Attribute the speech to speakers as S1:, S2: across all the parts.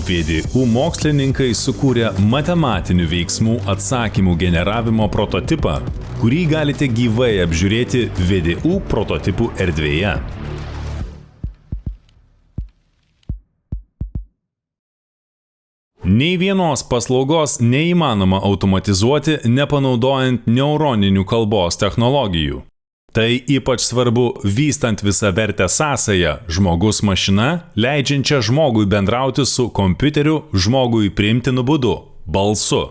S1: VDU mokslininkai sukūrė matematinių veiksmų atsakymų generavimo prototipą, kurį galite gyvai apžiūrėti VDU prototipų erdvėje. Nei vienos paslaugos neįmanoma automatizuoti, nepanaudojant neuroninių kalbos technologijų. Tai ypač svarbu vystant visavertę sąsają žmogus-mašina, leidžiančią žmogui bendrauti su kompiuteriu žmogui priimtinu būdu – balsu.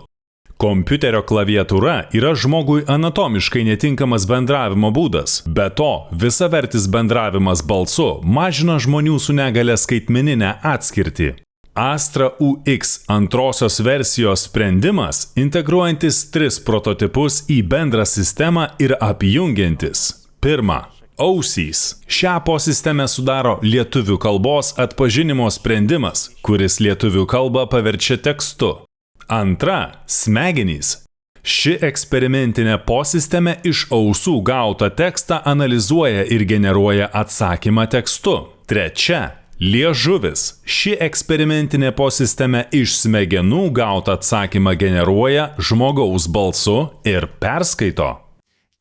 S1: Kompiuterio klaviatūra yra žmogui anatomiškai netinkamas bendravimo būdas. Be to, visavertis bendravimas balsu mažina žmonių su negalia skaitmeninę atskirtį. Astra UX antrosios versijos sprendimas, integruojantis 3 prototipus į bendrą sistemą ir apjungiantis. Pirma. Ausys. Šią posistemę sudaro lietuvių kalbos atpažinimo sprendimas, kuris lietuvių kalbą paverčia tekstu. Antra. Smegenys. Ši eksperimentinė posistemė iš ausų gautą tekstą analizuoja ir generuoja atsakymą tekstu. Trečia. Liežuvis. Ši eksperimentinė posistemė iš smegenų gautą atsakymą generuoja žmogaus balsu ir perskaito.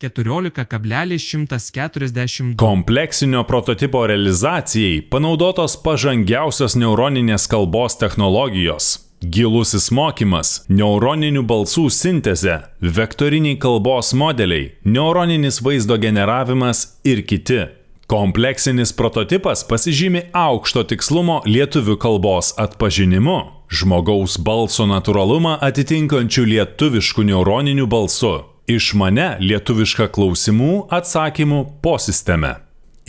S2: 14,142.
S1: Kompleksinio prototipo realizacijai panaudotos pažangiausios neuroninės kalbos technologijos. Gilusis mokymas, neuroninių balsų sintezė, vektoriniai kalbos modeliai, neuroninis vaizdo generavimas ir kiti. Kompleksinis prototipas pasižymi aukšto tikslumo lietuvių kalbos atpažinimu, žmogaus balso natūralumą atitinkančių lietuviškų neuroninių balsų, išmania lietuviška klausimų atsakymų posistemė.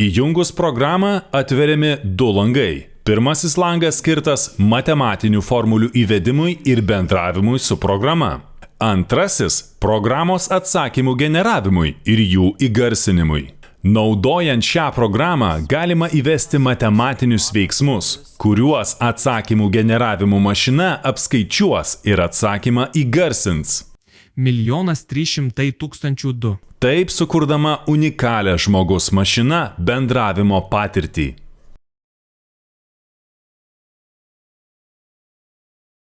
S1: Įjungus programą atveriami 2 langai. Pirmasis langas skirtas matematinių formulių įvedimui ir bendravimui su programa. Antrasis – programos atsakymų generavimui ir jų įgarsinimui. Naudojant šią programą galima įvesti matematinius veiksmus, kuriuos atsakymų generavimo mašina apskaičiuos ir atsakymą įgarsins.
S2: 1 300 002.
S1: Taip sukurdama unikalią žmogus-mašina bendravimo patirtį.